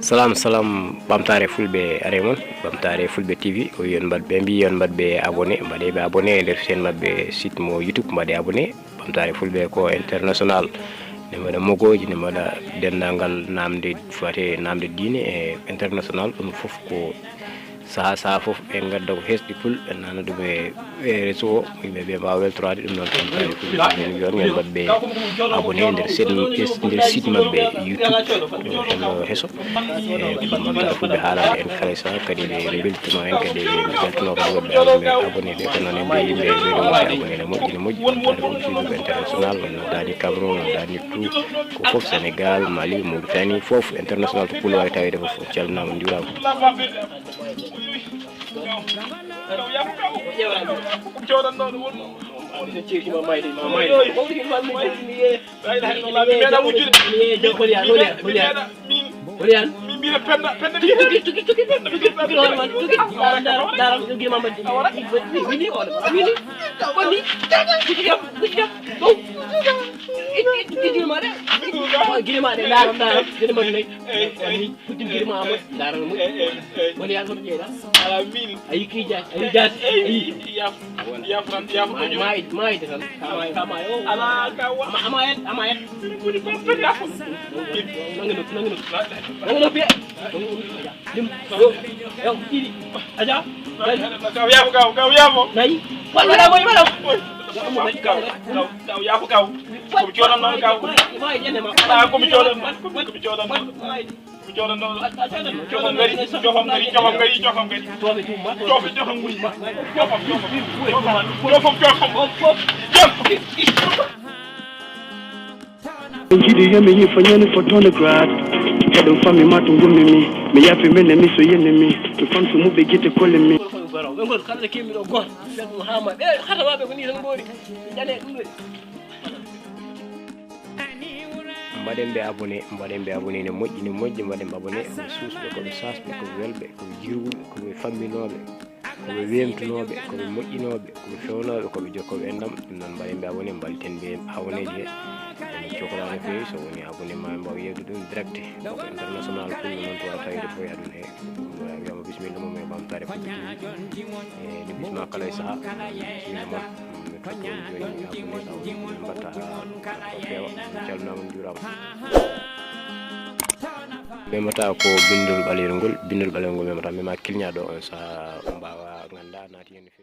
Salam salam bamtare fulbe aremon bamtare fulbe TV ko yon badbe mbi yon badbe abonné mbade be abonné der sen mabbe site mo YouTube mbade abonné bamtare fulbe ko international ne mada mogoji ne mada dendangal namde fate namde diine e international dum fof ko sa fof e gadda ko hesdi pul en nana dum e réseau be ba weltorade dum non bamtare fulbe en yon ngel badbe abonné der site mabbe YouTube hello heso bamtare fulbe haalade en khalisa kadi be beltino en kadi beltino ko be abonné be kono ne be yimbe be abonné ne moƴƴi international no dani Cameroun dani tout ko fof Sénégal Mali Mauritanie fof international to pul way tawede fof calnama njurama Njidi yeme yifanyani photograph Kado fami matungu mimi Me yafi mene miso yene mi Tufansu mube gite kole mi Ngol kala kimi do gor Seyd Muhammad khata wabe ko ni tan bori jane dum le mbaɗen ɓe abonné ne moƴƴi mbaɗen ɓe abonné ko susɓe koɓe sasɓe koɓe welɓe koɓe jirwuɓe koɓe famminoɓe koɓe wemtunoɓe koɓe moƴƴinoɓe koɓe fewnoɓe koɓe jokkoɓe endam ɗum noon mbaɗen ɓe abonné mbalten ɓe abonnéji he en cohlano fewi so woni abonné ma mbaw yewde ɗum direct ko international pour noon to wawa tawide boya ɗum he wiyama bisimilla mum e bamtare fulɓe TV e ni bisma kala e saaha bisimilla moon joni abonné mbatta fewa calnama jurama memata ko bindol ɓaleyol ngol memata mema kilñaɗo on saaha mbawa ganda naati hen